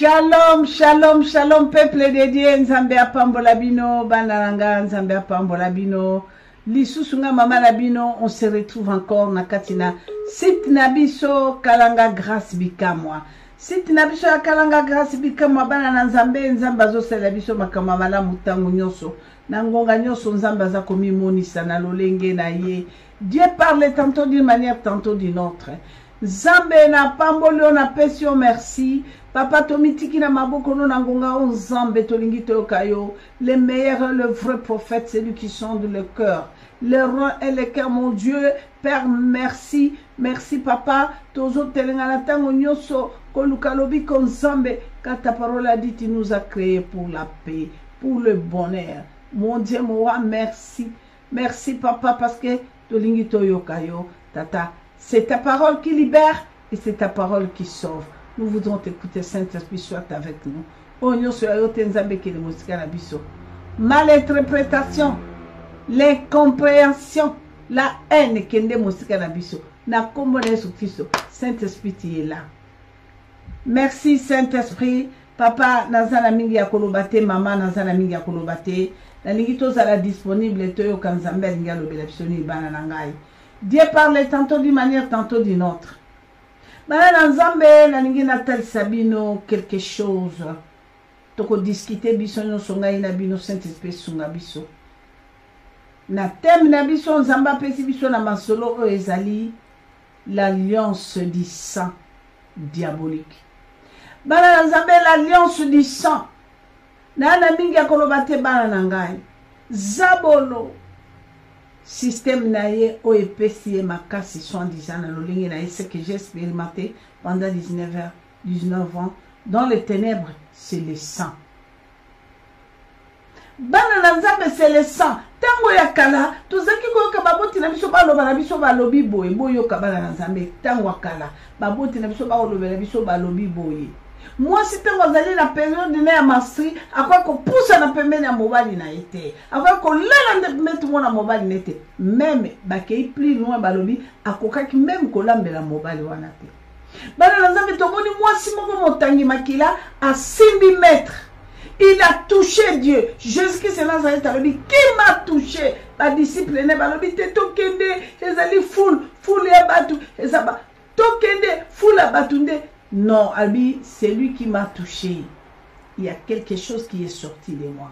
Shalom, shalom, shalom, peuple de Dieu, Nzambe apambola bino, banaranga, Nzambe apambola bino, lisusunga mama labino, on se retrouve encore na katina, sit nabiso, kalanga grâce bikamwa, sit nabiso kalanga grâce bikamwa, banana Nzambe, Nzamba zo sela biso makama mala mutangu nyoso, nangonga nyoso Nzamba za komi monisa na lolenge na ye, Dieu parle tantôt d'une manière, tantôt d'une autre. Nzambe na pambolo na pesio merci. Papa Tomitiki na maboko no nangonga on Nzambe tolingi tokayo. Le meilleur, le vrai prophète, c'est lui qui sonde le cœur. Le roi et le cœur, mon Dieu, Père, merci. Merci papa. Tozo telenga na tango nyoso kolukalobi kon Nzambe. Car ta parole a dit, tu nous as créés pour la paix, pour le bonheur. Mon Dieu, mon roi, merci. Merci papa parce que tolingi toyokayo, tata. C'est ta parole qui libère et c'est ta parole qui sauve. Nous voudrons t'écouter, Saint-Esprit, soit avec nous. Malinterprétation, l'incompréhension, la haine qui Saint-Esprit, tu es là. Merci, Saint-Esprit. Papa, Nazana Mingi Akolobate, Maman Nazana Mingi Akolobate. La lingito sera disponible, Toyo Kanzambe, Ngalo Belepsoni, Bananangai. Dieu parle tantôt d'une manière, tantôt d'une autre. Maintenant, Nzambe, nalingi natal sabino quelque chose. Toko discuter biso no songa ina bino Saint-Esprit sunga biso. Na thème na biso Nzamba pesi biso na masolo o ezali l'alliance du sang diabolique. Bana Nzambe l'alliance du sang. Na mingi akolobate bana nangai. Zabolo. Système naïe au épicier ma casse sont disant ce que j'ai expérimenté pendant 19 ans dans les ténèbres, c'est le sang. Bana Nzambe c'est le sang. Tango ya kala tozaki ko ka baboti na biso ba loba na biso ba lobi boye boyo ka bana Nzambe tango kala baboti na biso ba loba na biso ba lobi boye. Moi, si tu as la période de la masterie, à quoi qu'on pousse à la période de la mobile n'a été, à quoi qu'on l'a mettre mon mobile n'a été, même, bah, qui est plus loin, balobi, à quoi qui même qu'on l'a mis la mobile ou n'a été. Bah, dans un béton, moi, si mon tangi makila, à 6000 mètres, il a touché Dieu. Jésus-Christ est Nazareth, qui m'a touché? Bah, disciple, ne balobi, te tokende, les alliés foule et abattu, et ça va, tokende, foule abattunde. Non, Albi, c'est lui qui m'a touché. Il y a quelque chose qui est sorti de moi.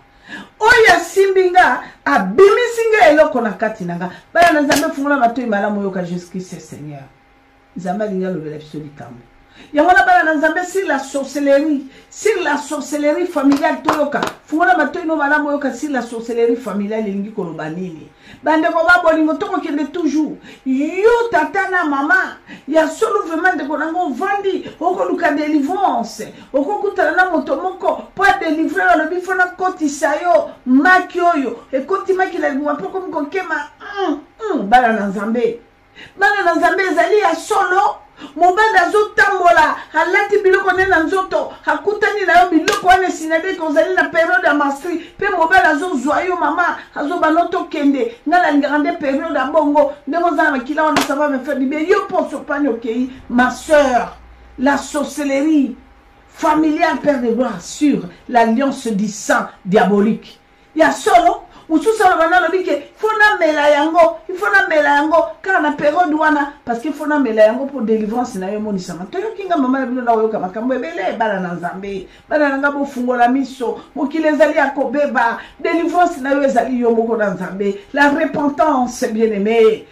Oya simbinga, abimisinga eloko na katinanga. Bana Nzambe fungula bato imala moyoka Jésus-Christ c'est Seigneur. Nzambe linga lobela biso likambo. Yamona bana Nzambe sur la sorcellerie familiale toyoka. Fungula bato ino mala moyoka sur la sorcellerie familiale lingi koloba nini. Bande ko ba bolingo toko kende toujours. Yo tata na mama, ya solo vraiment de konango vandi, oko luka délivrance. Oko kutala na moto moko po délivrer le bifona koti sayo makioyo. E koti makila ngwa poko mko kema bana Nzambe. Bana Nzambe ezali ya solo. Mobanda zo tambola halati biloko nena nzoto hakutani na yo biloko wane sinade kozali na période ya mastri pe mobanda zo zoyo mama azo banoto kende ngala ngande période ya bongo ndemo za makila wana ça va me faire du bien yo poso panyo kei ma sœur la sorcellerie familiale père de gloire sur l'alliance du sang diabolique ya solo ususa bana lobike fona mela yango ifona mela yango kana période wana parce que fona mela yango pour délivrance na yo monisa mato yo kinga mama bino na yo kama kambo ebele bala na Nzambe bala nga bo fungola miso mokile ezali akobeba délivrance na yo ezali yo moko na Nzambe la repentance bien-aimé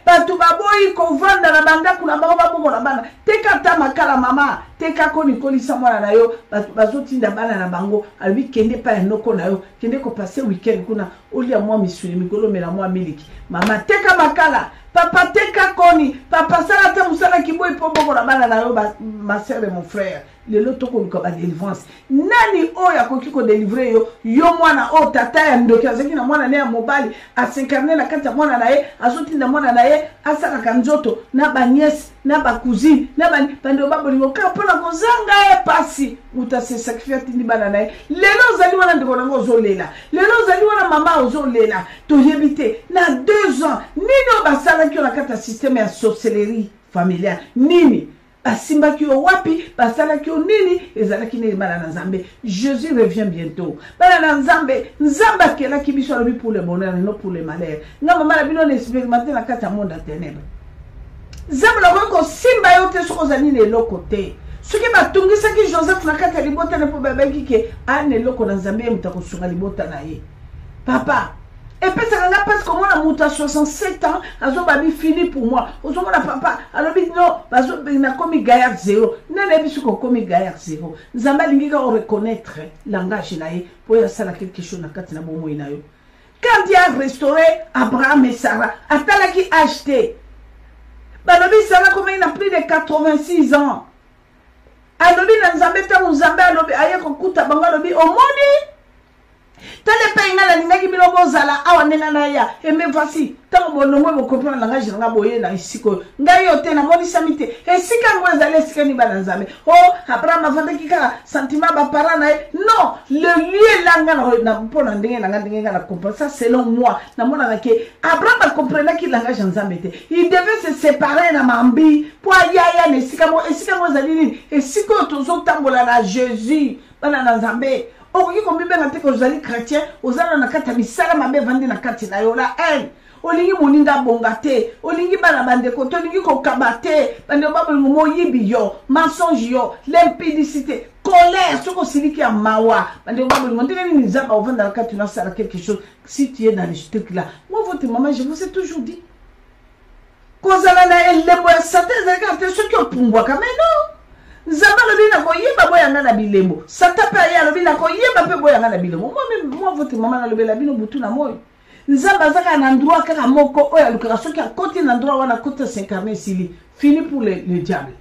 batu baboyi ko vanda na banda kuna bango baboko na bana teka ta makala mama teka ko nikolisa mwana na yo batu bazotinda bana na bango albi kende pa enoko na yo kende ko passer week-end kuna olia moi misuli mikolo mela moi miliki mama teka makala papa teka koni papa sala te musala kiboy pombo na bana na yo ma sœur et mon frère le loto ko ba délivrance nani oya ko kiko délivrer yo mwana o tata ya ndoki azeki na mwana ne ya mobali asinkarne na kati ya mwana na ye azotinda mwana na ye asaka kanzoto na ba nièce na ba cousine na ba pando ba bolingo ka pona ko zanga e pasi uta se sacrifice tindi bana na ye lelo zali wana ndiko nango zolela lelo zali wana mama ozolela to yebite na 2 ans nino basala ki na kati ya système ya sorcellerie familiale nini basimbaki yo wapi basalaki yo nini ezalaki nini bana na nzambe. Jésus revient bientôt. Bana na nzambe nzambe akelaki biso alobi pour le bonheur et non pour le malheur. Nga mama na bino na expérimenter na kati ya monde ya ténèbres. Nzambe na ko simba yo te soko zali na eloko te. Soki batungisaki Joseph na kati ya libota na po babaki ke ane eloko na nzambe muta kosunga libota na ye. Papa, et puis ça n'a pas comme on a monté à 67 ans, azo babi fini pour moi. Ozo mona papa, alors dit non, bazo na komi gaillard zéro. Nana bisu ko komi gaillard zéro. Nzamba lingi ka reconnaître langage na ye pour ya sala quelque chose na kati na bomo ina yo. Quand il a restauré Abraham et Sarah, atala qui acheté. Balobi Sarah comme il a plus de 86 ans. Alobi na nzambe ta nzambe alobi aye ko kuta bangalobi omoni. Tele painga la ninga kibilo bozala awa nena na ya eme voici tant bonomo bo comprendre langage nga boye na isiko ngai yote na moni samite esika ngweza le sika ni bana nzambe oh Abraham avanda kika sentiment ba para na non le lieu langa na pona ndenge na comprendre ça selon moi na mona na ke Abraham a comprendre ki langage nzambe te il devait se séparer na mambi pour ya ne sika mo esika ngweza nini esiko tozo tambola na Jésus bana na nzambe. Okoki kombibe na te ko zali chrétien ozala na kati misala mabe vandi na kati na yo la olingi moninga bonga te olingi bana bandeko to olingi kokaba te bande babulu moyibi yo mensonge yo l'impudicité colère soko siliki ya mawa bande babulu ndenge ni nzamba ovanda na kati na sala quelque chose si tu es dans les trucs là. Moi votre maman je vous ai toujours dit kozala na elembo ya satan zaka te soki opungwa ka mais non. Nzamba lobi na koyeba boyanga na bilembo. Satape ya lobi na koyeba pe boyanga na bilembo. Moi votre maman na lobi la bino butu na moyo. Nzamba zaka na endroit kaka moko oya lukaka soki a côté na endroit wana côté s'incarner sili. Fini pour le diable.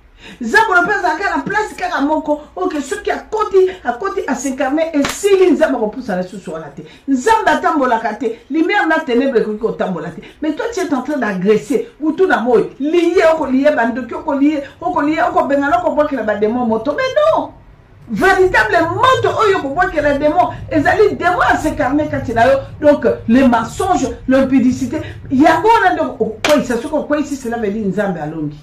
Nzamba lobi zaka na place kaka moko OK soki a côté à s'incarner et sili nzamba ko poussa la sous wana te. Nzamba tambola kate, lumière na ténèbres ko tambola te. Mais toi tu es en train d'agresser butu na moyo. Lié oko lié bandoki oko lié oko bengana ko bokela ba démon moto. Mais non. Véritablement moto oyo ko bokela démon ezali démon à s'incarner katina yo. Donc les mensonges, l'impudicité, yango na ndo ko isa soko ko isi cela veut dire nzambe alongi.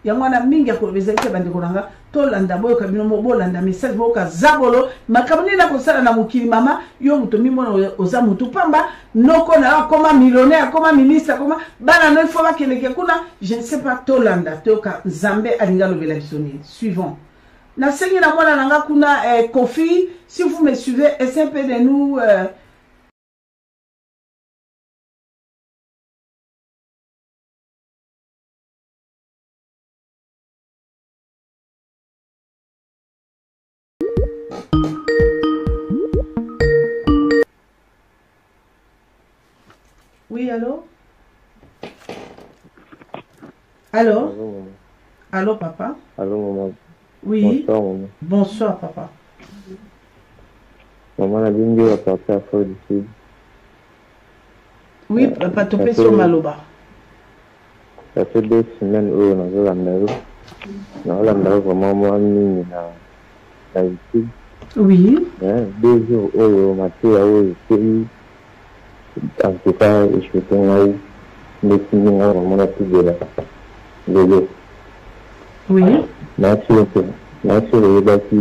Yangwana mingi ko bezalite bande kolanga to landa boyo kabino mo landa message boka zabolo makamuni na kosala na mukili mama yo muto mimona oza mutu pamba noko na koma millionnaire koma ministre koma bana no faut bakeleke kuna je ne sais pas to landa to ka zambe alinga lobela bisoni suivant na sengi na mwana nanga kuna Kofi si vous me suivez essayez un peu de nous Oui, allô? Allô? Allô, papa? Allô, maman. Oui. Bonsoir, maman. Bonsoir, papa. Maman, la ligne va partir à Fort du Sud. Oui, papa, tu peux sur Maloba. Ça fait 2 semaines où on a vu l'Amérique. On a vu vraiment moi, na YouTube. Oui. 2 jours où on a fait en tout cas, je suis venu mais sinon, on a tout de là. Oui. Merci, le bâti.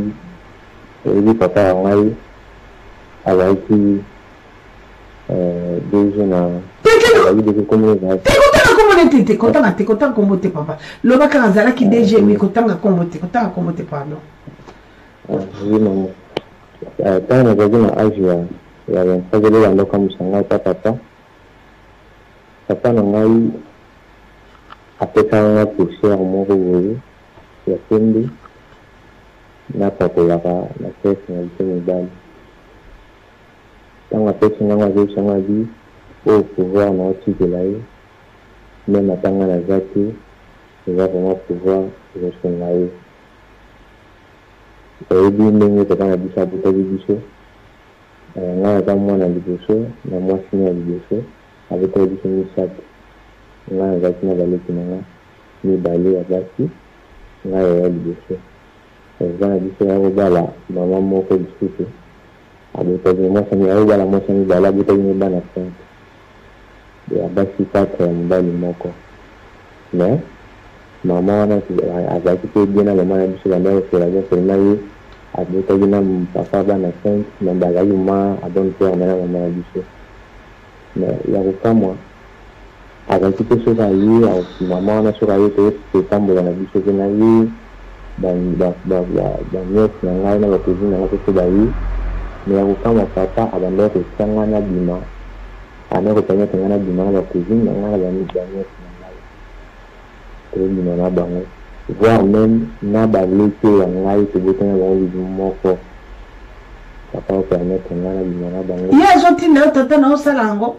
Le papa a eu avec 2 jours. T'es content comme t'es papa. Le bac à Zala qui déjà mis content comme t'es pardon. Oui, maman. Quand on a vu ma âge, il y a un peu de l'eau comme ça, papa. Papa n'a eu après ça, on a poussé à mon rôle. Il y a plein n'a pas de la personnalité médaille. Quand la personnalité a dit, au pouvoir, on a aussi de la haie. Même à temps, la zaki, il va vraiment pouvoir rester la haie. Et il dit, mais il a dit ça pour ta vie. Nga ya moi na liboso na moi sini ya liboso avec la biso misat nga ya kina baleki na ni bale ya basi nga ya liboso ezana biso ya bala mama moko lisusu abota ni moi sini ya bala moi sini bala bota ni bana sant ya basi 4 ya mbali moko mais maman wana azalaki mpe bien na mama na biso banda kosela bien seulement ye abotaki na papa bana 5 me bazalaki ma abone pere na mama na biso mais ya kokamwa azalaki mpe soki aye mama wana soki aye totambola na biso mpe na ye baniese na ngai na bacousine na ngai mpe so baye me ya kokamwa papa abandaki kotia ngai na bima ana kopermettre ngai na bima na bacousine na ngai na baniese na ngai tobima na bango voire même na balete ya ngai tobotana bango libu moko papa opermettre ngai na bima na bango ye azotinda yo tata na osala yango.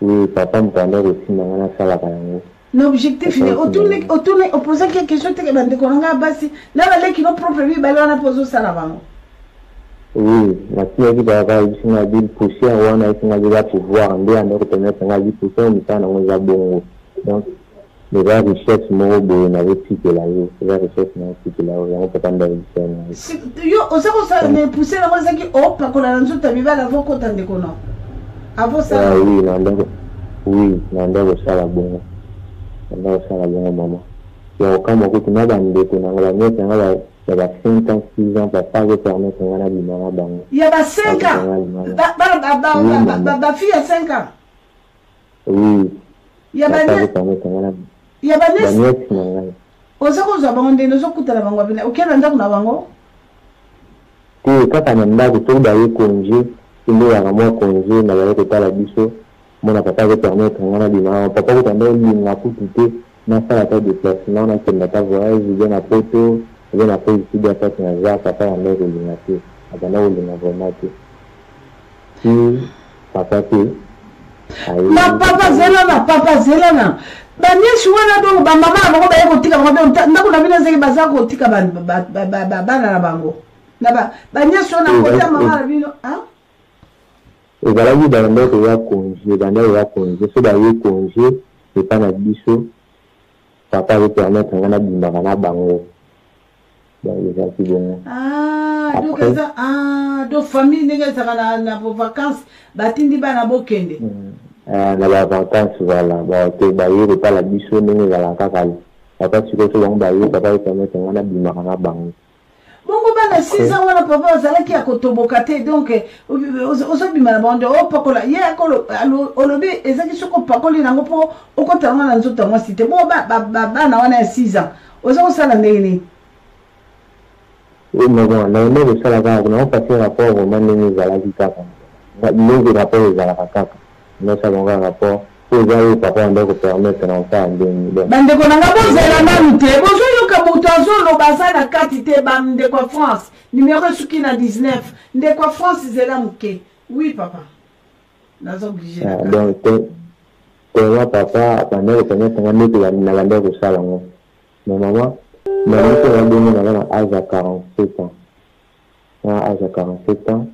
Oui, papa me parlait aussi dans la salle à Kalango. L'objectif est opposé quelque chose que bande konanga basi na bale qui no propre vie bale na pozo sala bango. Oui, la fille qui va avoir une ville poussière ou on a une ville pouvoir en bien de retenir une ville poussière mais ça on a bon. Donc les gars richesse mo bo na veut que là yo, les gars richesse na que là on peut pas ndaire ça. Yo osako ça ne pousser la cosa qui oh pa kola nzo tabiba la voko tande kono. Avant ça. Oui, oui, nandako sala bongo. Nandako sala bongo maman. Ya kama ko tuna bande ko na ngala nyete ngala ya 5 ans 6 ans papa ko permettre ngana bimana bango. Ya ba 5 ans. Ba fille à 5 ans. Oui. Ya ba ya ba nyete ngala. Osako za bango ndeno zo kutala bango bina. Okela ndako na bango. Ti kaka na ndako to ba ye congé, ndo ya kama congé na ba ko tala biso. Mon papa veut permettre ngana bimana. Papa ko tanda linga kutite na sala ta déplacement na kenda ta voyage bien na poto, bien na pose ici de fait na za papa na ndeko linga te. Abana ko linga vraiment te. Si papa te na papa zelana banyesi wana donc ba mama bango ba yeko tika bango ndako na bina zeki bazako tika bana na bango na banyesi wana ko ya mama na bino hein. Et voilà, il y a un autre congé, so d'ailleurs congé, c'est pas notre biseau, papa veut permettre un gars de bango. Ah, donc famille n'est pas na vos vacances, batindi ba na bokende. Na ba vacances voilà, ba te ba yé pas la biseau n'est pas la kakali. Papa tu peux tout ba yé, papa veut permettre un gars de bango. Bongo bana 6 ans wana papa azalaki ya kotoboka te donc ozobima na bande opakola ye akolo olobi ezaki soko pakoli nango po okotanga na nzoto mwasi te bo bana wana ya 6 ans ozokosala ndenge nini. Oui, mais bon, na ndenge osala kaka na opasi rapport vraiment ndenge ezalaki kaka ndenge rapport ezalaka kaka nosala rapport po ezali papa ndeko permettre na osala ndenge bandeko nanga bozela nanu te bozoyoka moto azoloba aza na kati te bandeko ya France numéro soki na 19 ndeko ya France zela moke. Oui papa naza obligé donc tellement papa bandeko permettre nga ndeko na bandeko kosala ngo mais maman ko bandeko na âge à 47 ans na âge à 47 ans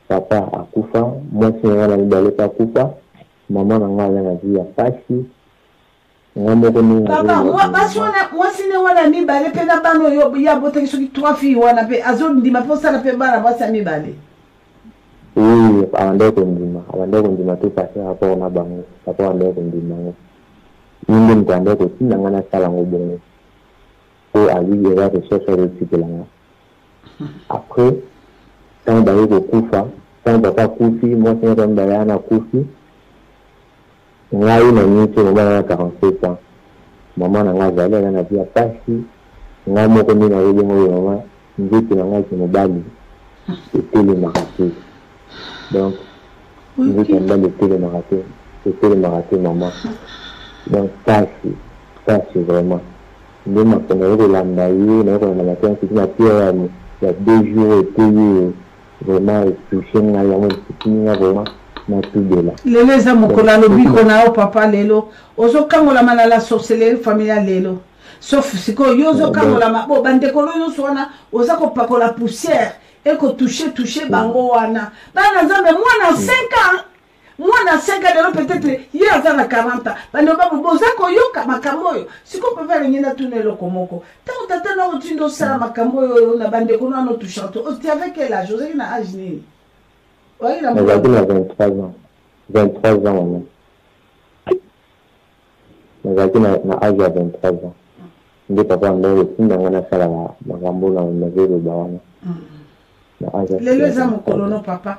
papa akufa moi si ngana mibale pa akufa maman na nga na vie ya pasi ngamo ko ni papa moi si ne wana mibale pe na bano yo ya botaki soki 3 filles wana pe azo ndima po sala pe bana basa mibale. Oui, abandako ndima to passer rapport na bango papa abandako ndima ngo ninde mtandako tinda ngana sala ngo bongo po ali ya recherche de tikelanga après quand baye ko kufa quand papa kufi moi c'est un bayana kufi ngai na nyite mama na 47 ans mama na nga zale na pia pasi ngai moko ni na yeye mo mama ndiki na ngai kimobali etele maraté donc ndiki na etele maraté maman donc pasi vraiment ndio mapenda ko landa yi na ko na matin qui na pia ya 2 jours et vraiment touché na ya mo tikini vraiment na tudela lelo eza mokolo alobiko na yo papa lelo ozokangola mana la sorcellerie familiale lelo sauf siko yo ozokangola mabo bandeko nyonso wana oza kopakola poussière toucher bango wana bana nzambe mwana 5 ans mwana 5 ans lelo peut-être ye aza na 40 ans bandeko babo boza koyoka makambo oyo siko papa lengena tuna eloko moko tango tata na otindo sala makambo oyo na bandeko nano touchante tu avec quel âge ozaki na âge nini? Oui, il a 23 ans. 23 ans, maman. nazalaki na âge ya 23 ans nde papa ndo otindanga nasala makambo na nazoloba wana na âge lelo eza mokolo no papa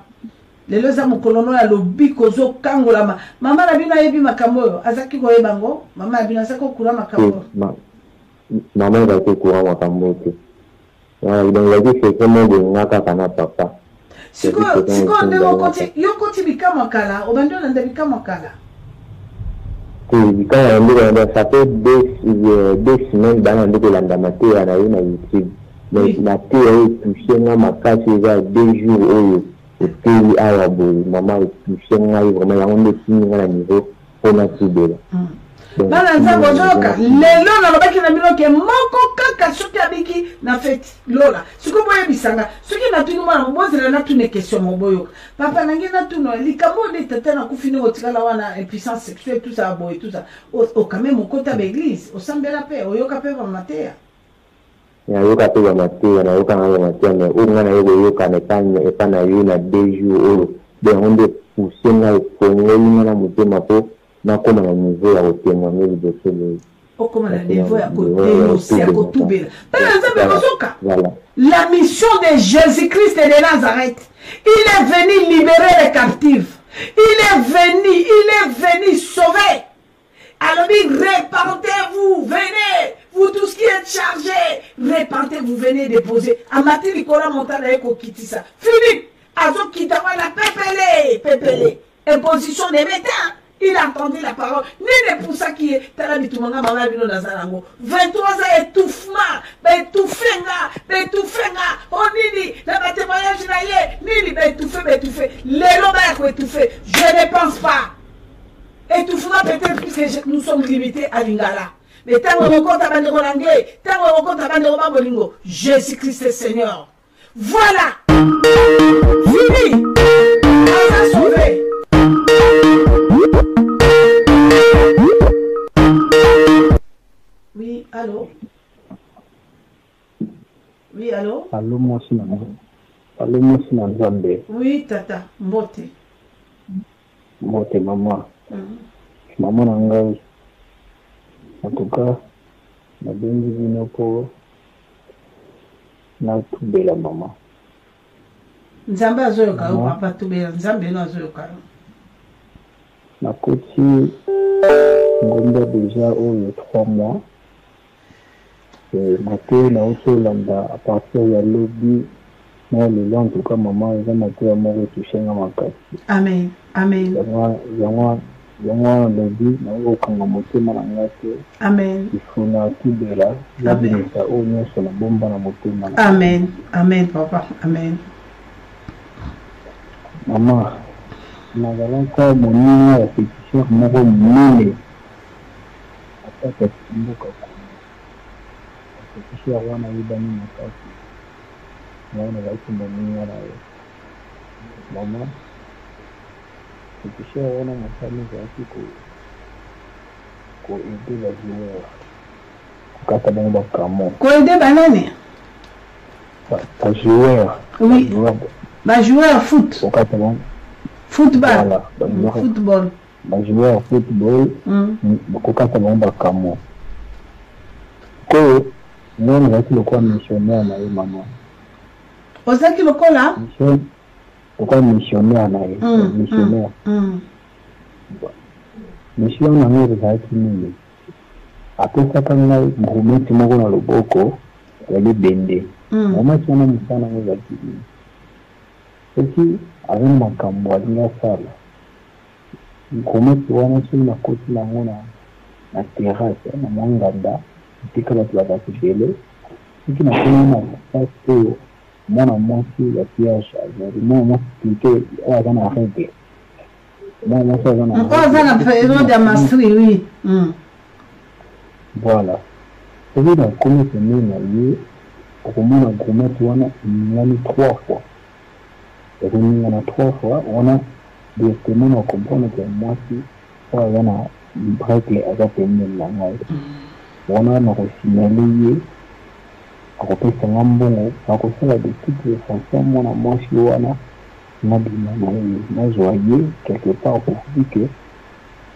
lelo eza mokolo no ya lobi kozokangolama mama na bino ayebi makambo oyo azalaki koyeba ngo mama na bino azalaki kokura makambo mama ezalaki kokura makambo te ezalaki sekre mobenga kaka na papa sikoyo ndenge yo koti bikamwa kala obandi olanda bikamwa kala bikamwa ya ndeko ça fait deux semaines bana ndeko olanda mateya na ye na YouTube mais mateya oyo etouche nga makasi eza 2 jours oyo eteli awa boye mama etouche ngai vraiment yango nde etimi nga na niveau mpona tubela bana nzambe ozoyoka lelo nalobaki na bino ke moko kaka soki abiki na feti lola soki boyebisanga soki natuni mwana mobozela natuna question moboyoka papa nange natuna likambo nde tata nakufi nde otikala wana impuissance sexuelle tout ça boye tout ça okame mokota baeglise osambela mpe oyoka mpe bamateya nayoka mpe bamateya nayoka nga bamateya mais oyo nga naye koyokana epa na yo na 2 jours oyo yango nde pousse nga ekongoli nga na motema mpo nakoma na niveau ya kotemanye liboso boye okoma na niveau ya kodenonse ya kotubela mpena nzambe kozoka la mission de Jésus-Christ de Nazareth. Il est venu libérer les captifs, il est venu sauver. Alors répentez-vous, venez, vous tous qui êtes chargés, répentez-vous, venez déposer. Amati Nicolas Montana Eko Kitissa. Philippe, Azo Kitawa la pépélé. Imposition des métals. Il a entendu la parole. N'est pour ça qui est Talabitumanga Malabino Nazarango. 23 ans étouffement. Étouffenga. On dit, la témoignage naïe. Nili, étouffé. Les lobes étouffé. Je ne pense pas. Étouffement peut-être puisque nous sommes limités à Lingala. Mais tant qu'on compte à Bandero l'anglais, tant qu'on compte à Bandero Babolingo, Jésus-Christ est Seigneur. Voilà. Fini. On a sauvé. Oui, allô? Oui, allô? Allô, moi, c'est Nzambe. Oui, tata, Mbote. Mbote, maman. Maman Nangai. En tout cas, na bengi bino po na tubela maman. Nzambe azoyoka yo papa tubela, Nzambe no azoyoka yo. Na koti ngomba déjà oyo 3 mois. Maté na osolanda à partir ya lobby na le en tout cas maman eza maté ya moko touché nga makasi. Amen. Yango lobby na okanga motema na ngate. Amen. Ifuna tubela la binisa o nyonso na bomba na motema. Amen papa. Amen. Maman nazalaka moninga ya féticheur moko monene ataka mboka féticheur wana yebani makasi wana bazaki moninga na ye mama féticheur wana mosali ezalaki koede bajoueur kokata bango bakamo koede banani bajoueur oui bajoueur foot kokata bango football. Voilà, football. Bajoueur football, kokata bango bakamo. Ko non ezalaki lokola missionnaire na ye mama. Ozalaki lokola? Lokola missionnaire na ye. Missionnaire. Mission na ngai ezalaki nini? Apesaka ngai grumeti moko na loboko ya libende. Mama wana mosala ngo ezalaki nini? Eki avec makambo alingi asala grumeti wana soki nakoti nango na terrasse na mwa nganda etika bato bazalaki ebele soki nakomi na place oyo mwana mwasi ya piage azali mwana mwasi plutôt oyo aza na règle mwana mwasi aza na aza na période ya masri oui voilà soki nakomi pembeni na ye okomona grumeti wana eningani 3 fois. Et on a 3 fois, on a directement à comprendre que moi, si on a une break à la peine, on a signalé, à côté de un bon, à côté de toutes les façons, mon amour, si on a joyeux quelque part pour dire que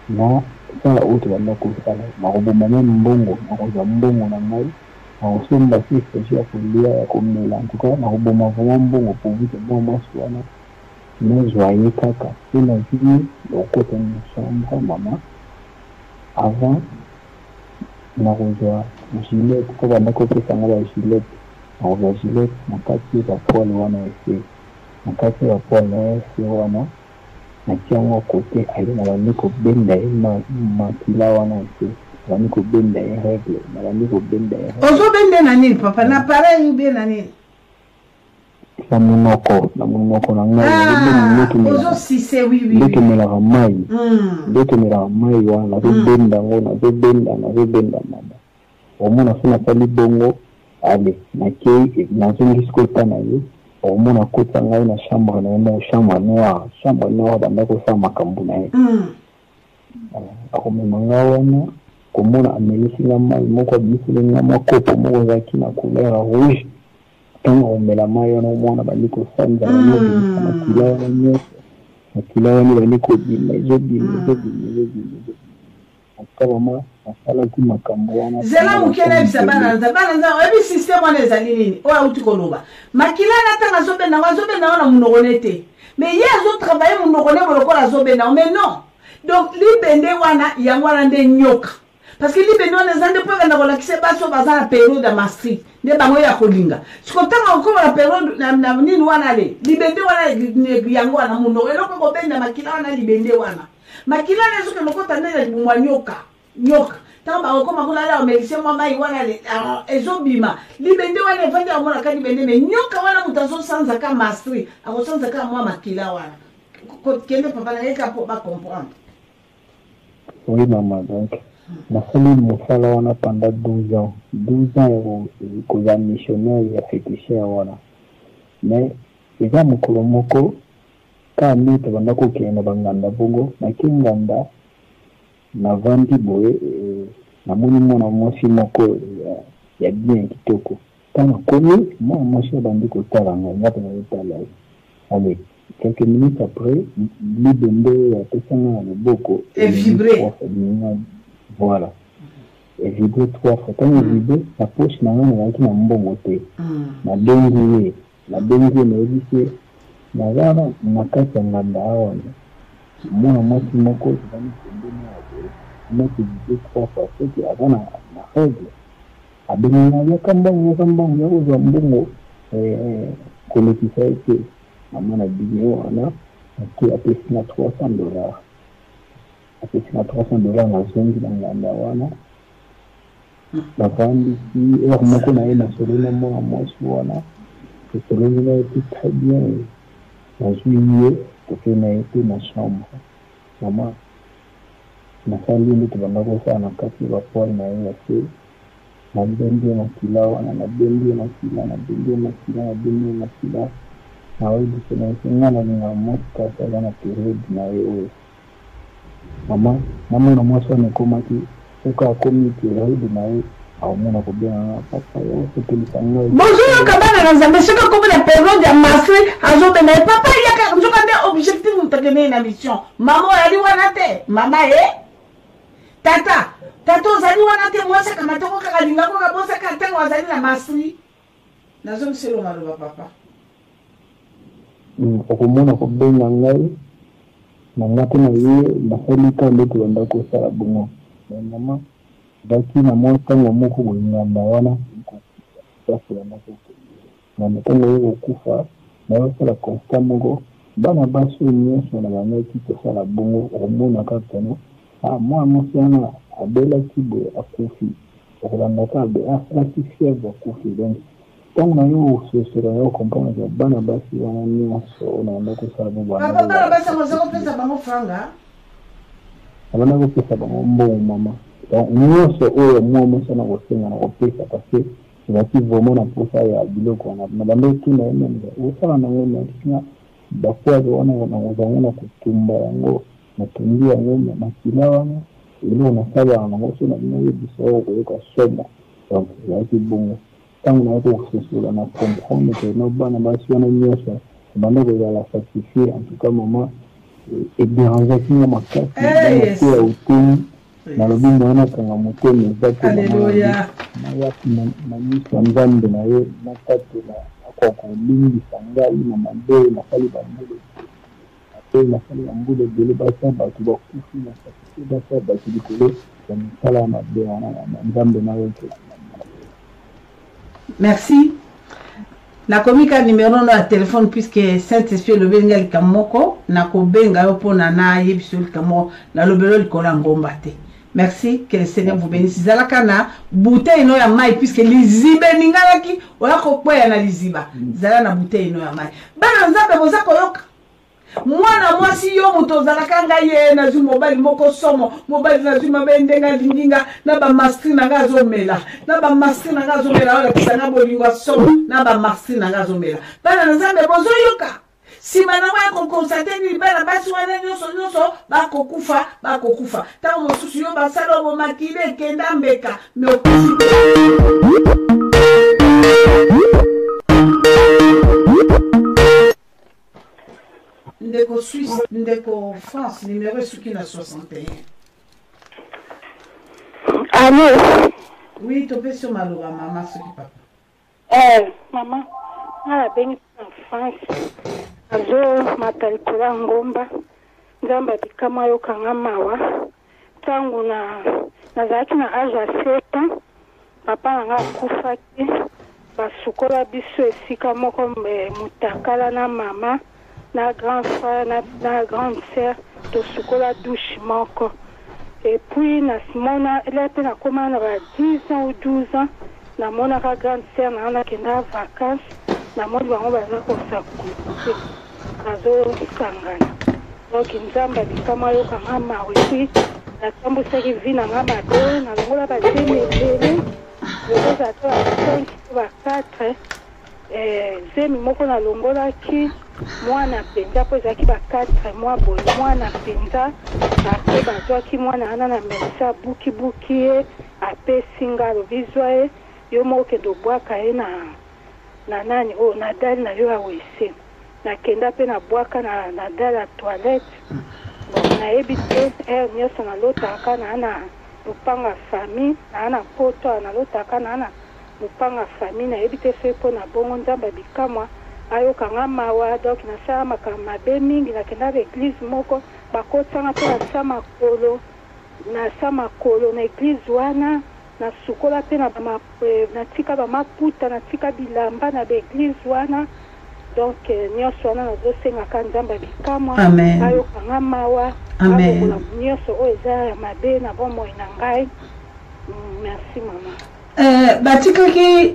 non, sala oyo tobanda kosala nakoboma me mbongo nakozwa mbongo na ngai nakosomba si especie ya kolia ya komela antuka nakoboma vraiment mbongo povite mwa mwasi wana nazwa ye kaka pe nazwi lokota na chambre mama avant nakozwa gilete po banda kopesanga ba gilete nakozwa gilete na kati ya bapoile wana ese na kati ya bapoile ese wana natia yango kote aye nabandi kobenda ye makila wana ese nabandi kobenda ye regle nabandi kobenda ye ozobende na nini papa na pareil ubie na nini na monoko na ngai ozosise wiwi ndekemelaka mai ndekemelaka mai wana nazobenda yango nazobenda mama omona so nasali bongo ale nakei nazongisi kota na ye omona kota ngai na chambre na ye moko chambre noire banda kosala makambo na ye akomema nga wana komona amelisi nga mai moko abimisili nga mwa kopo moko ezalaki na couleur rouge ntango omela mai wana omwana bandi kosanza makila wana nyonso makila wana bandi kobima ezobima aka mama asalaki makambo wana zela mokele bisa bana nza oyebi systeme wana ezali nini oyo auti koloba makila na ntango azobenda wana monoko ne te mais ye azotravaille monoko ne lokola azobenda mais non donc libende wana yango wana nde nyoka parce que libende wana eza nde mpo ekanda kolakisa baso baza na periode ya maastricht nde bango ya kolinga siko ntango okoma na periode na nini wana le libende wana yango wana monoko eloko kobenda makila wana libende wana makila wana ezoke lokota nde na libumwa nyoka ntango bakokoma kolala omelise mwa mai wana ezobima libende wana evandi amonaka libende me nyoka wana moto azosanza ka maastricht akosanza ka mwa makila wana kende papa na ye ka po bacomprendre. Oui maman, donc nasali mosala wana pendant 12 ans ya koza missionnaire ya féticheur wana mais eza mokolo moko ka mite banda kokende banganda bongo nakinganda navandi boye namoni mwana mwasi moko ya bien kitoko ntango komi mwana mwasi abandi kotala ngai ngape naotala ale quelques minutes après libende ya pesanga na loboko et vibrer voilà et vibrer 3 fois tant vibrer la poche na ngana yaki na mbongo te na bengi na yebise na zara na kati ya nganda awa mwana mwasi moko zani pembeni ya moko vibrer 3 fois soki aza na règle abengi yaka mbongo ya kozwa mbongo kolekisa ete amana bideo wana aki apesi na $300 na zongi na nganda wana bavandisi heure moko na ye nasololi na mwana mwasi wana tosololi na ye te très bien nazwi ye toke na ye te na chambre mama nasali nde tobanda kosala na kati ya bapoile na ye ya se nabendi ye makila wana nabendi ye makila naoyebisa na ese nga nalinga mwasi kasi aza na periode na ye oyo mama namona mwasi wana ekomaki soki akomi periode na ye aomona kobenga papa yo sepelisa ngai bozoyoka bana na nzambe soki akomi na periode ya maastricht azobenda ye papa yaka nzoka nde objectif motakende ye na mission mama oyali wana te mama ye tata ozali wana te mwasi akamatoko kaka lingako kabosaka ntango azali na maastricht nazongiselo maloba papa okomona kobenga ngai na ngati na ye nasali ka nde tolanda kosala bongo mama baki na mwa ntango moko boyinganda wana na ntango ye kokufa nayosala constat moko bana basi oyo nyonso na bangaki kosala bongo omona kaka no mwana mwasi wana abelaki boye akufi okolandaka asalaki fièvre akufi donc ntango na yo ososela yo comprendre bana basi wana nyonso naenda kosala bana basi akoza kopesa bango franga abanda kopesa bango mbongo mama donc nyonso oyo mwa mwasi na kosenga na kopesa parce que ezalaki vraiment na mposa ya biloko wana na banda otunda ye meme osala nango nakisinga bapoise wana nakozango na kotumba yango natundi yango makila wana eloko nasalaka nango so na bino yebisa oyo koyoka somo donc ezalaki bongo ntango na yoko kososola na comprendre ke no bana basi wana nyonso banda kozala sacrifié en tout cas mama ederangeaki nga makasi ya oteni nalobi mwana kanga motema eza te Alléluia. na miso ya nzambe na ye natatela akoka kolingisa ngai na mabe nasali bambula ape nasali bambula ebele basa bato bakufi na sakise basa bato likolo ya misala ya mabe wana na nzambe na ye. Merci. Nakomika numéro no ya téléphone puisque Saint-Esprit le benga likamoko na kobenga yo pona na yebiso likamo na lobelo likola ngomba te. Merci, que le Seigneur vous bénisse. Zalaka na bouteille no ya mai puisque lizibe ningalaki oya kokweya na liziba. Zala na bouteille no ya mai. Bana nzambe boza koyoka. Mwana mwasi yo muto zalaka ngaye na zu mobile moko somo mobile na zu mabendenga lindinga na ba mastri na gazo mela na ba mastri na gazo mela wala kisanga bolingwa somo na ba mastri na gazo mela. Bana nzambe bozo yoka. Si manawa ko constate ni bana basi wana nyonso bakokufa tango mosusu yo basalo bo makile kenda mbeka me okufi ndeko Suisse ndeko France numéro suki na 61. Allô? Oui, topé sur maloba mama suki papa. Maman, ala bengi en France. Azo matalikula ngomba nzamba bikama yo kanga mawa tangu nazalaki na age ya 7 ans papa nanga akufaki basukola biso esika moko mutakala na mama na grand frère na grande sœur tosukola douche moko et puis nasimona ele mpe nakoma na ba 10 ans ou 12 ans namonaka grande sœur na nakenda vacances namoni bango baza kosakuse azokangana donc nzambe bikama yo kanga mawe puis natambusaki vi nanga mabe nalongola bademi ebele lokoza to ba 5 to ba 4 zemi moko nalongolaki mwana mpenza po ezalaki ba 4 mois boye mwana mpenza ape bazwaki mwana wana na mesa bukibuki ye apesi nga alobi zwa ye yo moko kende obwaka ye na nani oyo na dali na yo ya wese nakenda mpe nabwaka na dali ya toilette nayebi te ere nyonso nalotaka naa na lopango ya famille naa na poto nalotaka naa na lopango ya famille nayebi te soki mpo na bongo nzambe bikamwa ayokanga mawa donc nasala makambo mabe mingi nakenda baeglise moko bakotanga mpe nasa makolo na eglise wana nasukola mpe natika bamaputa natika bilamba na baeglise wana donc nyonso wana nazosengaka nzambe bikamwa ayokanga mawa akokola nyonso oyo eza ya mabe na bomoi na ngai. Merci mama.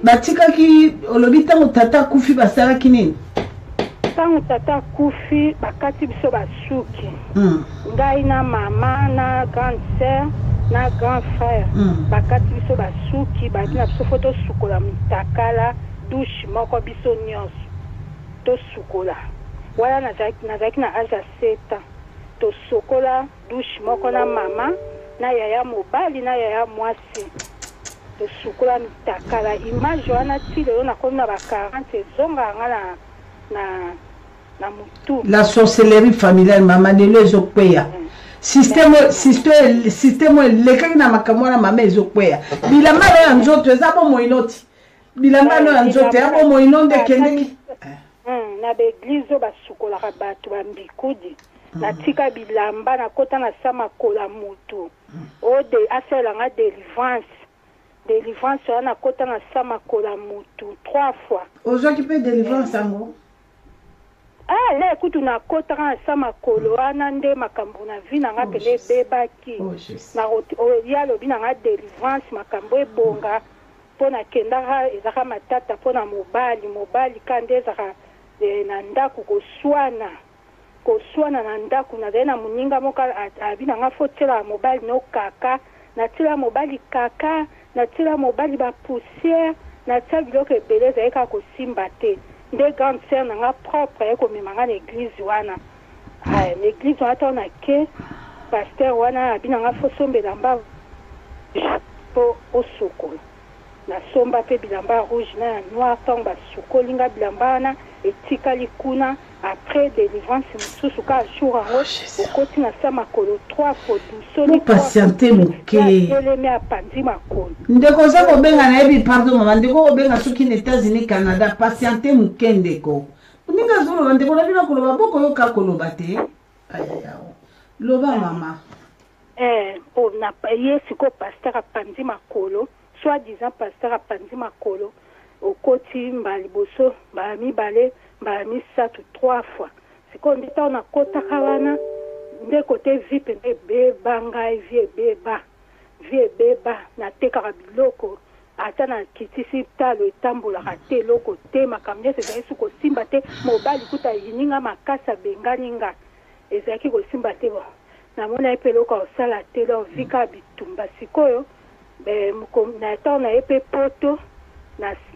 Batikaki olobi ntango tata kufi basalaki nini? Ntango tata kufi bakati biso basuki ngai na mama na grande sœur na grand frère bakati biso basuki baki na biso fo tosukola mitakala douche moko biso nyonso tosukola wana nazalaki na age ya 7 ans tosukola douche moko na mama na yaya mobali na yaya mwasi tosukola mitakala image wana ti lelo nakomi na ba 40 ezonganga na mutu la sorcellerie familiale mama lelo ezokweya système elekaki na makambo na mama ezokweya bilamba no ya nzoto eza bomoi noti bilamba no ya nzoto ya bomoi no nde kendeki na baeglise oyo basukolaka bato bambikudi natika bilamba nakota na sa makola mutu oyo asalelanga délivrance wana nakota na sa makola mutu 3 fois ozwaki mpe délivrance yango le kutu nakotaka na sa makolo wana nde makambo na vi nanga pele ebebaki ya alobi nanga délivrance makambo ebonga mpo nakendaka ezaka matata mpo na mobali ka nde ezaka na ndako koswana na ndako nazali na moninga moko abi nanga fo tiela mobali no kaka natiela mobali kaka natiela mobali bapoussière natia biloko ebele ezali kaka kosimba te nde grande sœur nanga propre ekomemanga na église wana na église wana ntango nake paster wana abi nanga fo sombela mba mpo osokola na somba pe bilamba rouge na noir tant ba sukolinga bilamba na etikali kuna après délivrance mususu ka jour ango okoti na sa makolo 3 fois doucement patienter moke elemi apandi makolo ndeko za kobenga na yebi pardon mama ndeko kobenga soki na États-Unis Canada patienter moke ndeko uninga zolo ndeko na bino koloba boko yo ka koloba te ayao loba mama na yesiko pasteur apandi makolo soi-disant pasteur apandi makolo okoti mbali boso mbala mibale mbala misatu 3 fois siko ndeta na kota kawana nde kote vipe beba ngai vie beba na tekaka biloko ata na kitisi talo etambolaka te loko te makambo nyonso ezalaki kosimba te mobali kuta yininga makasi abengani nga ezalaki kosimba te bo namona ye mpe eloko osala te lo vika bitumba sikoyo na etan na ye mpe poto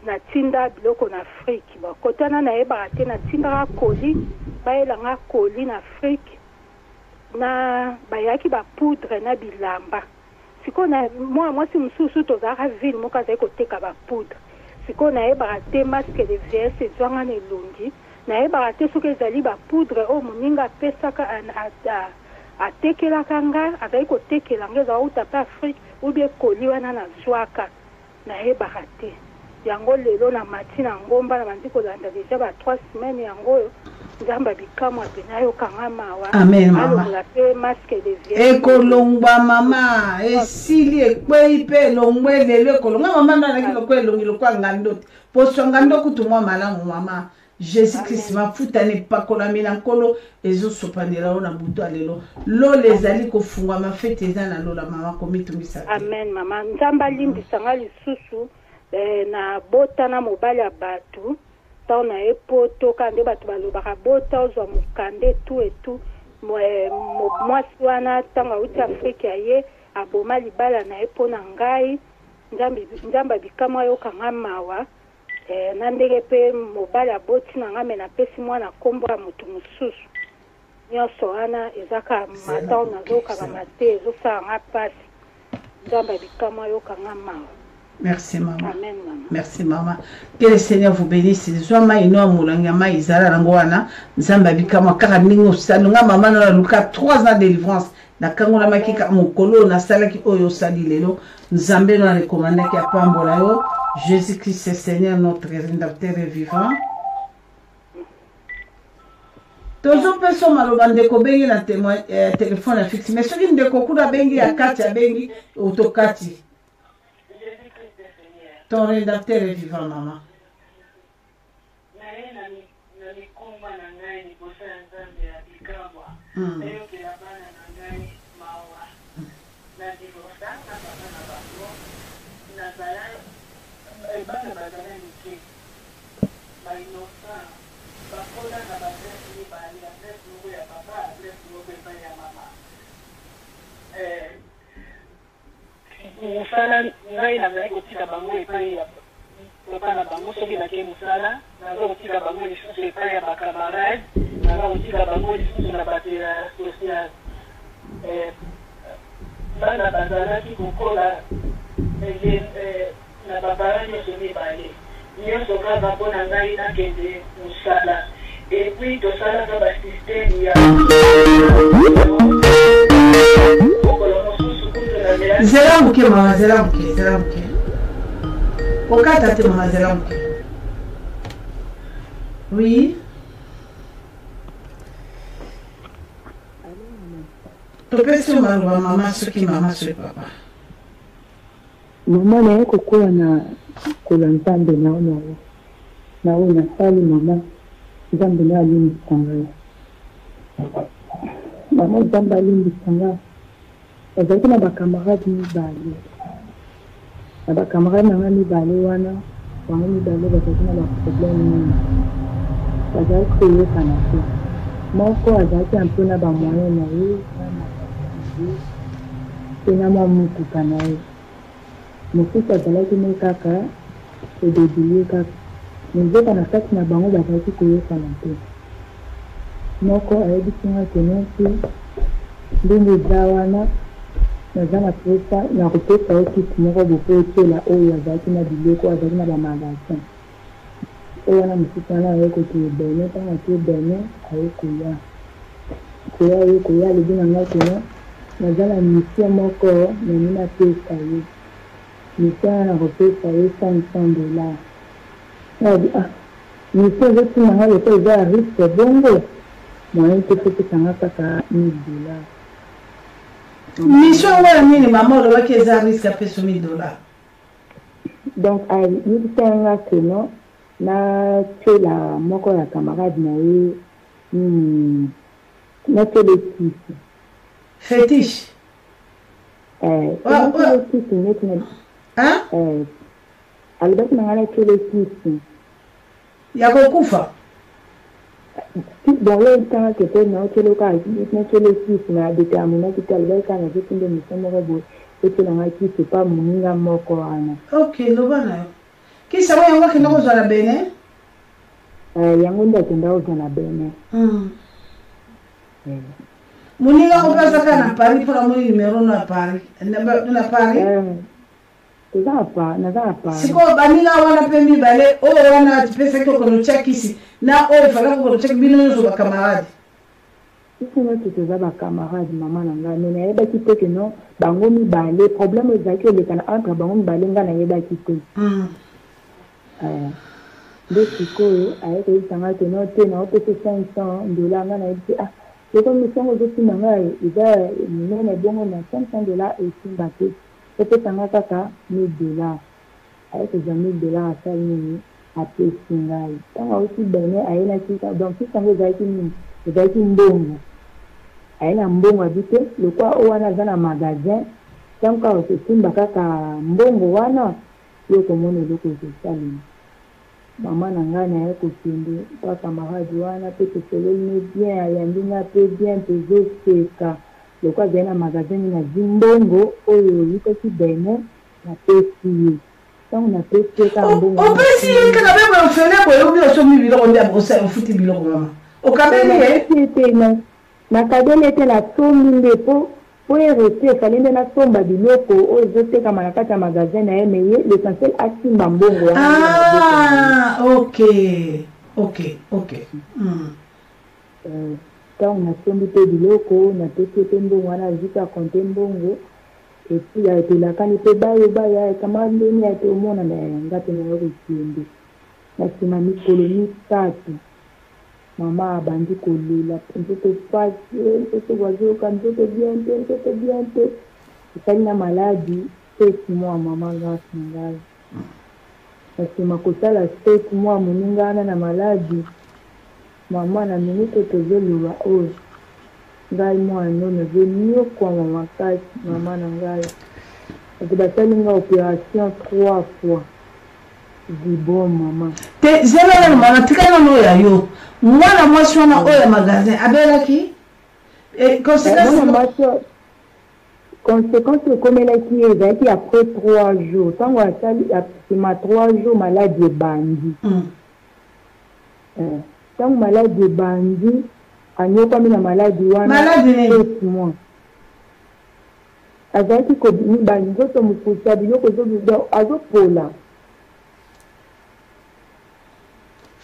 na tinda biloko na Afrique bakotana na yebaka te na tindaka koli bayelanga koli na Afrique na bayaki bapoudre na bilamba siko na mwasi mosusu tozalaka ville moko azali koteka bapoudre siko nayebaka te masque de vieillesse ezwanga na elongi nayebaka te soki ezali bapoudre oyo moninga apesaka atekelaka nga azali kotekela nga ezala uta mpe Afrique ubie koli wana nazwaka nayebaka te yango lelo na mati na ngomba na bandi kolanda deja ba 3 semaines yango oyo nzamba bikamwa pena yo kanga mawa amen mama la pe masque de vieillesse ekolongwa mama esili ekwei pe longwe lelo ekolonga mama na kiloko elongi lokwa ngando poso ngando kutumwa malamu mama Jésus Christ mafuta ne pakola mina nkolo ezo sopanela ona butu alelo lo lezali kofungwa mafete eza na lola mama komitumisa amen mama nzamba limbisa nga lisusu na bota na mobali ya batu ta na epoto kande batu balobaka bota ozwa mukande tu etu mwasi wana tanga uti Afrika ye aboma libala na epo na ngai nzamba bikama yo kanga mawa na ndenge pe mobali aboti na nga me napesi mwana kombo ya mutu mosusu nyonso wana ezaka matao nazokaka mate ezosala nga pasi nzamba bikama yo kanga mawa. Merci maman. Amen maman. Merci maman. Que le Seigneur vous bénisse. Soit ma ino amulanga ma izala langwana nzamba bikama kaka ningo salunga maman na luka 3 ans de délivrance na kangola makika mokolo na salaki oyo sali lelo nzambe na recommandé ki apambola yo Jésus Christ est Seigneur notre rédempteur et vivant. Tozo peso maloba ndeko bengi na téléphone à fixe mais soki ndeko kuda bengi ya kati ya bengi autokati. Ton rédacteur est vivant, maman. Musala ngai nazali kotika bango epai ya papa na bango soki nake musala naza kotika bango lisusu epai ya bakamarade naza kotika bango lisusu na bato ya social bana bazalaki kokola na babara nyonso mibale nyonso kaka mpo na ngai nakende musala epuis tosalaka basysteme ya Zela muke mama, zela muke. Okata te mama, zela muke. Oui. Topesi maluba mama soki mama soki papa. Mama na yako kuwa na kula nzambe na una sali mama nzambe na alini sanga. Mama nzambe alini sanga. Ezalaki na bakamarade mibale na bakamarade nanga mibale wana bango mibale bazalaki na baproblème mingi bazalaki koyekana te moko azalaki ampe na bamoyen na ye mpe na mwa motuka na ye mosusu azalaki ne kaka edebilie kaka mezoka na kati na bango bazalaki koyekana te moko ayebisinga kenesi ndenge eza wana naza na pesa na kopesa yo kiti moko bopo otela oyo azalaki na biloko azalaki na bamagasin oyo wana mosusu wana aye kokee bene ntango akie bene aye koya alobi na ngai keno naza na mission moko nani napesa ye mission wana na kopesa ye $500 nabi mission ezotinga ngai loko eza ya risque bongo moyen te fopesanga kaka $1000. mission wana nini mama olobaki eza risque apesa $1000? donc ayebisanga keno natela moko ya camarade na ye natela ekisi fétiche ekisi neti alobaki na ngai natela ekisi ya kokufa bon oyo ntanga kepe naotela oka natela ekisi na determinaki te alobaki kaka nazotinde mission moko boye otela ngai kisi pa moninga moko wana ok loba na yo kisa ngo yango akenda kozwa na bene yango nde akenda kozwa na bene moninga opesaka na paris mpona moni numero na paris na paris naza na paris sikoyo baninga wana mpe mibale oyo wana atipesaki okono tia kisi na oyo efalaki okono tiaki bino nyonso bakamarade biso nyonso toza bakamarade mama na ngai me nayebaki te keno bango mibale problème ezalaki olekana entre bango mibale ngai nayebaki te nde sikoyo aye koyebisa ngai keno te naopesa $500 ngai nayebi te loko misango ezotinda ngai eza minene bongo na $500 esimba te opesa ngai kaka $1000 aye kozwa $1000 asali nini apesi ngai ntango auti bene aye na kisa donc kisango ezalaki nini ezalaki mbongo aye na mbongo abi te lokwa o wana aza na magasin ntango kaka kosimba kaka mbongo wana yo komona eloko ezosalema mama na ngai naye kokende kwa camarade wana mpe tosololi bien ayambi nga mpe bien tozoseka lokwa azali na magasin nazwi mbongo oyo oyikaki bene napesi ye ntango napesi ye ka mbongo opesi ye kaka mpe boye ofele boye obi osomi biloko nde ofuti biloko mama okabeli ye nakabeli ete nasombi nde po erete efali nde nasomba biloko oyo ezotekama na kati ya magasin na ye me ye l'essentiel asimba mbongo ok ntango nasombi mpe biloko napesi mpe mbongo wana azwika konte mbongo epuis ayepelakani mpe baya kama ndeni ate omona na yanga te nayo kokende na nsima mikolo 3 mama abandi kolela nzoto pasi nzoto wazoyoka nzoto bien te esali na maladi 7 mois mama grâce na ngai na nsima kosala 7 mois moninga wana na maladi mama na minute tozoloba oyo ngai mwana nazoniokwama makasi mama na ngai ate basali nga opération 3 fois dibon mama te zelala mama tika nano oyo yo mwana mwasi wana oyo ya magasin abelaki conséquence ekomelaki ye ezalaki après 3 jours ntango asali nsima 3 jours maladi ebandi ntango maladi ebandi anyokwami na maladi wana 7 mois azalaki kobani nzoto mokusa biloko azopola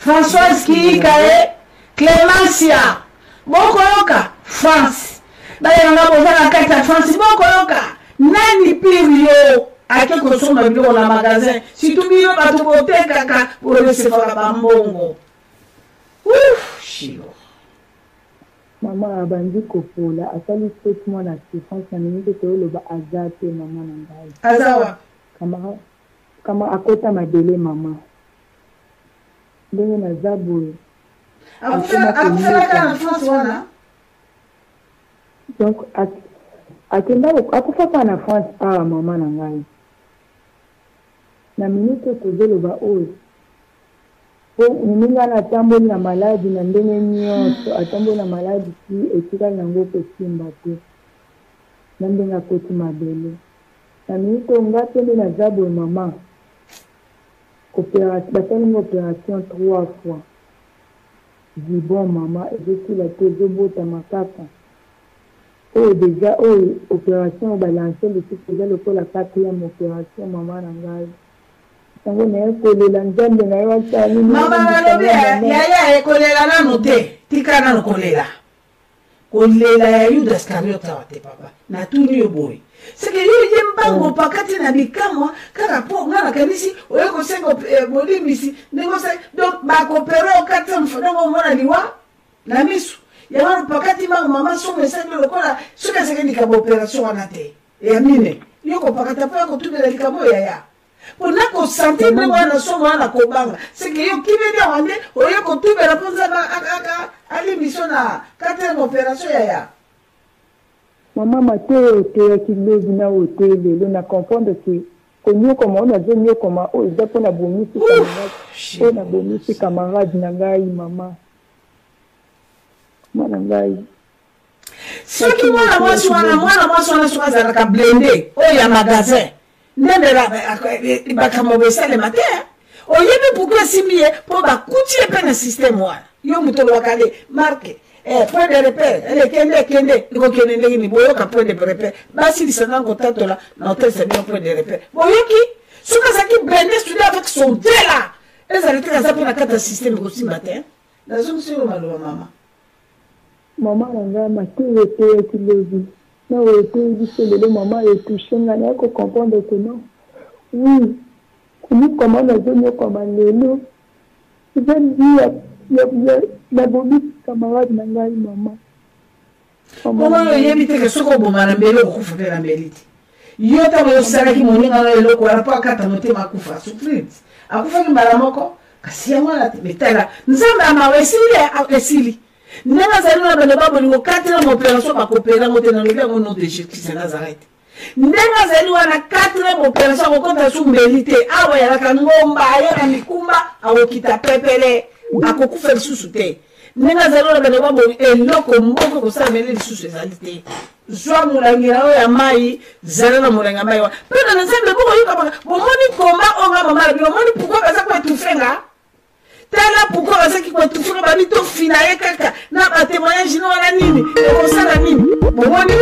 Françoise Kiikae Clémencia bokoyoka France bayanga boza na kati ya France bokoyoka nani pire yo ake kosomba biloko na magasin surtout bino bato botekaka bolesefaka bambongo shilo mama abandi kopola asali 7 mois na souffrance na minute toyoloba aza te mama na ngai azawa kama akota mabele mama ndenge naza boye akufelaka na France wana donc akufaka na France awa mama na ngai na minute tozoloba oyo po moninga na atamboli na maladi na ndenge nyonso atamboli na maladi si etikali nango kosimba te na ndenge akoti mabele na minute onga te nde naza boye mama basalinga opération 3 fois dibon mama ezosila te ezobota makaka oh déjà opération balance le tout déjà le pour la 4e opération maman nangai tango na kolela nzambe na yo atani mama balobi ya kolela nanu te tika nanu kolela ya Yuda Iscariote wate papa na tuni yo boy seke yo ye mbango pakati na bikamwa kaka po ngana kanisi oyo ko sengo bolimisi ndeko se donc ba kopero okata mfodongo mwana liwa na misu ya wana pakati mama so message lokola soka seke ndika ba opération wana te ya mine yo ko pakata po ko tubela likamo ya pona ko santé ndeko wana so wana ko banga seke yo kibedi wande oyo ko tubela ponza aka ali mission na 4e opération ya maman mateo te kilobi na hotel le na comprendre que konyo comme on a dit mieux comment oh il pour na bomisi camarade oh na bomisi camarade na ngai maman mwana ngai soki mwana mwasi wana soka zalaka blende oyo ya magasin ndembela bakambo besalema te oyebi pourquoi simie mpo bakuti ye mpe na système wana yo moto olobaka le marke point de repère ele kende likokende ndenge ni boyoka point de repère basilisa nango tatola na hotelisa bino point de repère boyoki soki azalaki blende studio avec son dela ezali te aza mpe na kati ya système ekosimba te nazongisi oyo maloba mama na ngai mateo etoyaki lobi na oyo etoyi biso lelo mama etouche ngai nayako comprendre que non oui komikoma nazonyokoma lelo eza ya bobi camarade na ngai mama oyo oyebi teke soki oboma na mbeli okufa mpe na mbeli te yo ntango yosalaki moninga na eloko wana mpo akata motema akufa asufrite akufaki mbala moko kasi yango wana betala nzambe amawa esili ndenge azali na bana babolingo 4e opération bakopera yango te nalobi yango nom de jésus nazareth ndenge azali wana 4e opération akokota su mbeli te awa yalaka ngomba aye na mikumba akokita pepele akokufa lisusu te ndenge azali wana bana baboli eloko mboko kosalamela lisusu ezali te zwa molangi na oyo ya mai zala na molangi ya mai wana mpe na nzambe bokoyoka bomoni komba onga mama na bino omoni pourkoi baza koetufenga tala pourquoi bazaki koetufenga babi tofina ye kaka na batémoignage no wana nini ekosala nini bomoni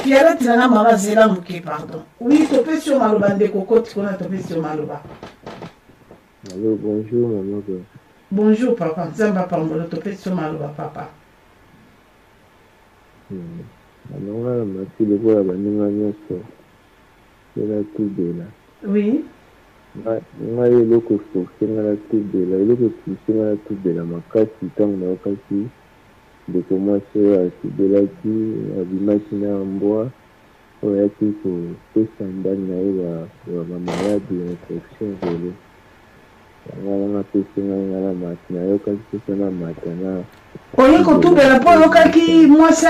Pierre tina mama zela muke pardon. Oui, topesi yo maloba ndeko koti kona topesi yo maloba. Allô, bonjour maman. Bonjour papa, nzamba pambola topesi yo maloba papa. Alors là, merci de voir la nyonso. C'est la tout de là. Oui. Nga eloko forcé nga la tout de là. Eloko forcé nga la tout de là makasi tango na wakasi. Ndeko mwasi oyo asibelaki abimaki na mbwa oyo ayaki kopesa ndani na ye bamaladi ya infection velo yango wana apesi ngai nga na mati nayokaki pesa na mata na oye kotubela mpo oyokaki mwasi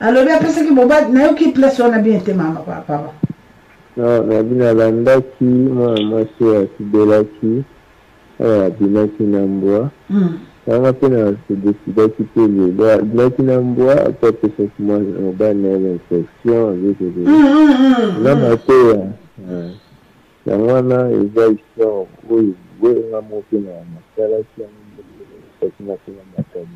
alobi apesaki mobali nayoki place wana bien te mama papa non nabi nalandaki mwana mwasi oyo asibelaki oyo abimaki na mbwa yango mpe na desidaki mpe lelo abimaki na mbwa apo apesaki mobali na ye bainfection azekele na mateya yango wana eza histoire oyo boyenga mo mpe na masalaki yango na mpe na matali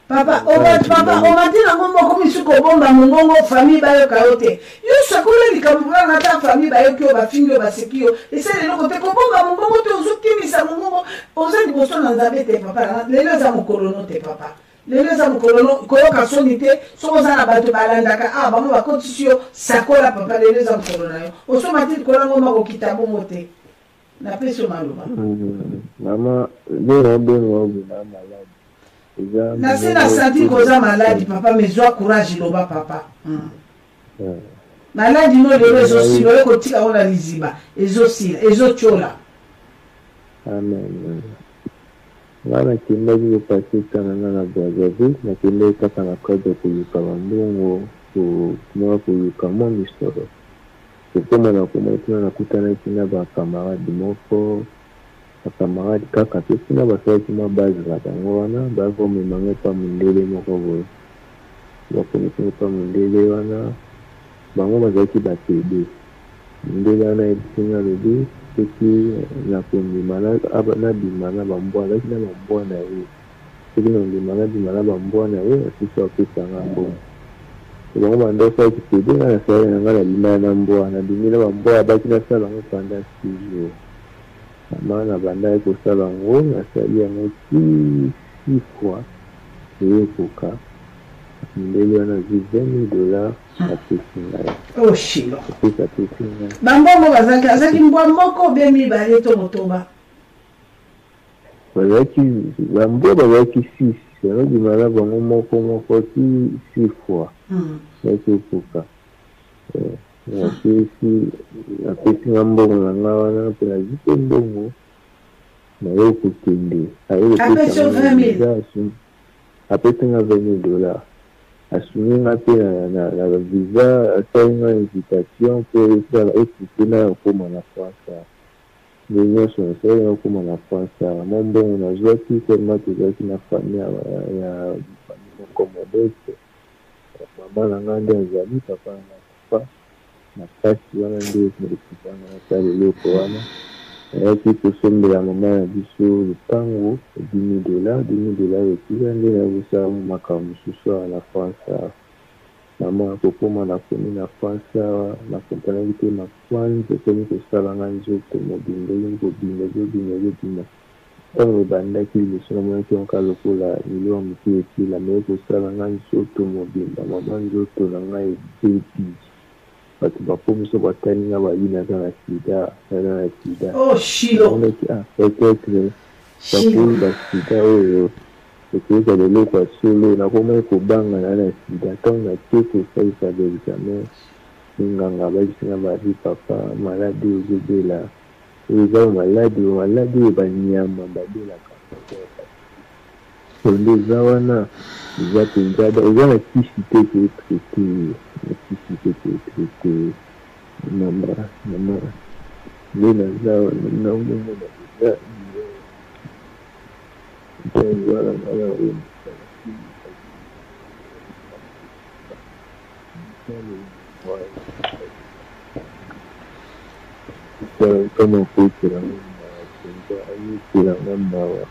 papa omati nango moko misuku obomba mongongo famille bayoka yo te yo sakola likambo wana ata famille bayoki yo bafingi yo baseki yo esala eloko te kobomba mongongo te ozokimisa mongongo oza liboso na nzambe te papa lelo eza mokolono te papa lelo eza mokolono koyoka soni te soki oza na bato balandaka bango bakotisi yo sakola papa lelo eza mokolo na yo osomati likolango makokita bongo te napesi yo maloba mama lelo bongo obuna maladi nase na santi koza maladi papa mais zwa courage loba papa maladi no lelo ezosila oyo kotika ngo na liziba ezosila ezotyola amen nga nakendaki kopase tana nga na brazzaville nakendaki kaka na kode koyoka bambongo komaka koyoka mwa misolo kokoma na komatina nakutanaki na bakamarade moko bakamarade kaka mpe mpona basalaki mwa bazela bango wana bakomemanga epa mondele moko boye bakomesanga epa mondele wana bango bazalaki batede mondele wana ebisinga lobi soki nakondima nabima na bambwa azalaki na bambwa na ye soki nondima nabima na bambwa na ye asusu apesanga mbongo bango bandoko akipede nga nasala na nga nabima na mbwa nabimi na bambwa abaki nasala yango panda 6 jours mama na bandaki kosala yango nasali yango 6 fois eyekoka ndeli wana zwi $20 apesi ngai shilo apesi ngai bambongo bazalaki mbwa moko be mibale to motoba bazalaki bambwa bazalaki 6 nabima na bango moko ti 6 fois yaki ekoka apesi nga mbongo na nga wana mpe nazwi mpe mbongo naye kokende apesi nga $20 asumi nga mpe na visa asali nga invitation mpe esala ekute na okoma na France nde nyonso nasali nga okoma na France mo mbongo nazwaki telema tozalaki na famille ya moko modeste mama na nga nde azali papa na papa na kasi wana nde ekipanga nasala eloko wana ayaki kosombela mama na biso lupango $10 ekila nde nabosala makambo mosusu awa na France mama akokoma nakomi na France awa nakompanaki te makwanzi ekomi kosala nga nzoto mobimba ezobima ntango ebandaki liboso namonaki yanka lokola milio moke ekila me ekosala nga nzoto mobimba mama nzoto na ngai ebeti bato bakomiso batani nga bayi naza na sida peut-être bakoli basida oyo ekoyeza leloko ya solo nakomai kobangana na sida ntango natie kosalisa baexamen inganga bakisinga bari papa maladi ozobela oyo eza maladi oyo banyama babelaka nde eza wana eza mpenza eza na kisi te koetraite mama nde naza naomona eza kama kuitela mpenza ayitelanga mawa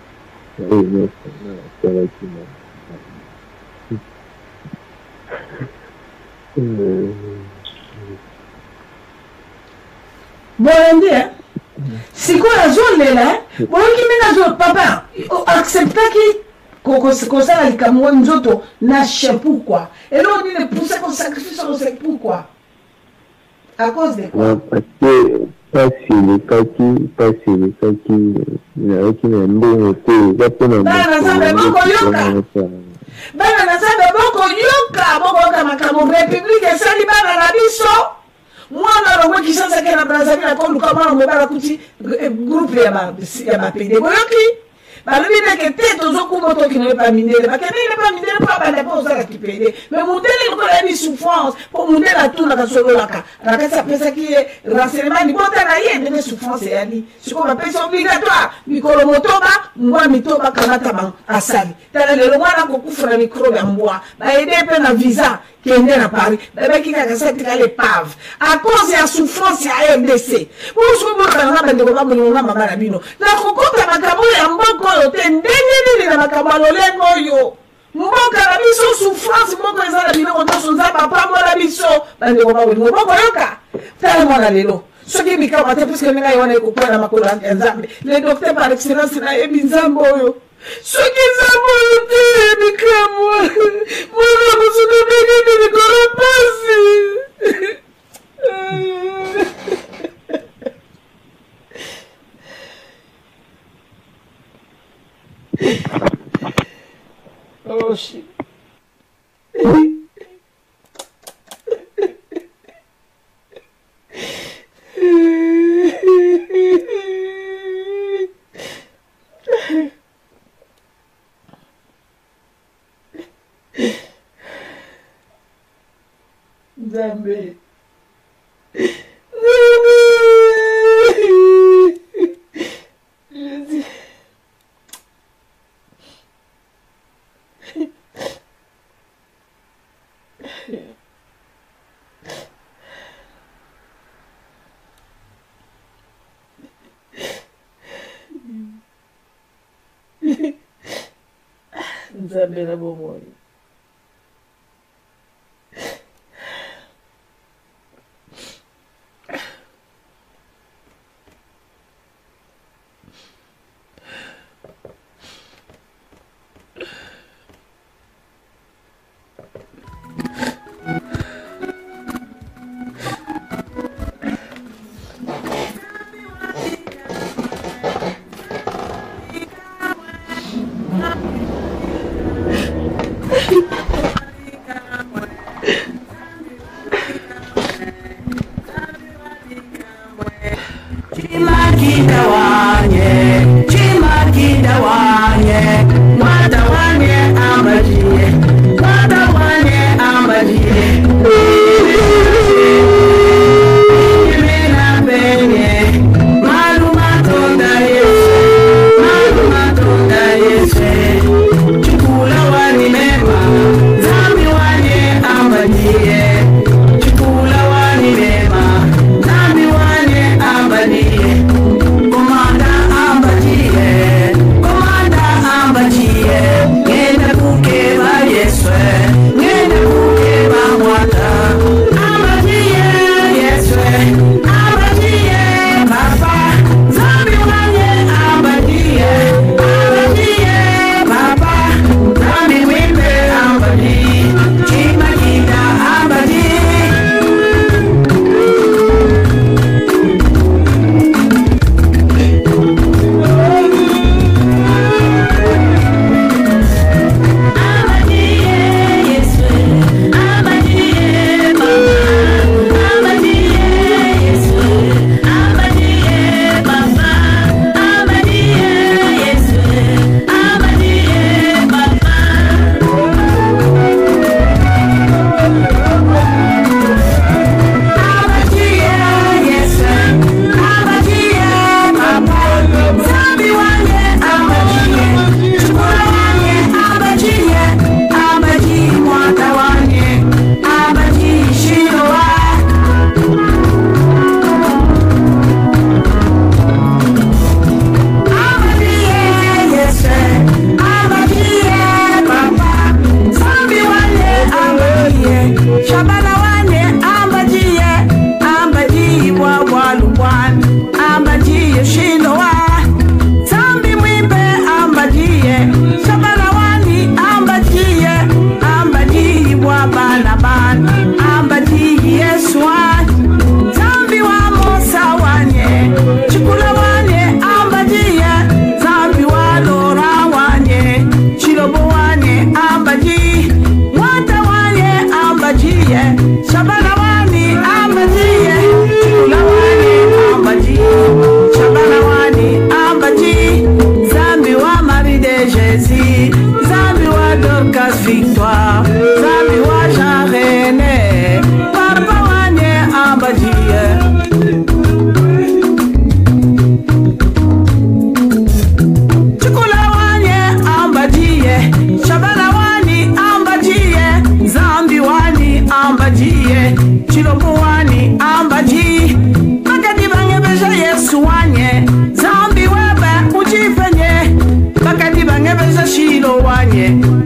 oyo nyonso nasalaki na boye nde sikoyo azolela boyoki mingi papa acceptaki kosala likambo nzoto na pourquoi eloko nini pousse kosacrifice kose pourquoi à cause de quoi parce que pasi elekaki nayaki na mbongo te eza mpona bana na nzambe bokoyoka makambo république esali bana na biso mwana longwe Kinshasa ke na Brazzaville akoluka mwana mobala kuti groupe ya bapede boyoki balobi ndeke te tozokumba tokende pa mindele bakendele pa mindele mpo abanda mpo ozala kipede me mundele lokola yebi souffrance mpo mundele atunaka sololaka nakasi apesaki ye renseignement libota na ye ndenge souffrance eyali sikoyo bapesi obligatoire mikolo motoba mbwa mitoba kamata bango asali tala lelo mwana kokufa na mikrobe ya mbwa baede mpe na visa kende na Paris babaki kaka satika le pave à cause ya souffrance ya RDC bosukubolokana bandeko bamolingo mama na bino nakokota makambo ya mboko oyo te ndenge nini na makambo ya lolenge oyo mboka na biso souffrance moko eza na biloko nyonso nzambe apambola biso bandeko bamolingo bokoyoka tala mwana lelo soki mikama te puiske ndenge ye wana ekokwela na makolo ya nzambe le docteur par excellence nayebi nzambe oyo soki nzambe oyo te mikamwa mwana kosuka ndenge likolo pasi oh shit. Zambe. Nzambe na bomoi.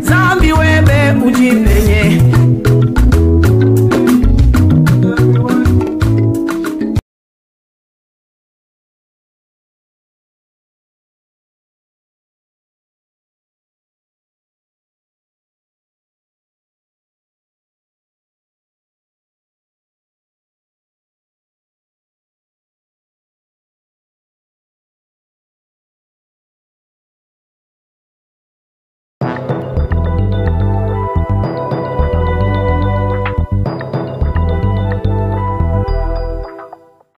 Zambi webe ujipenye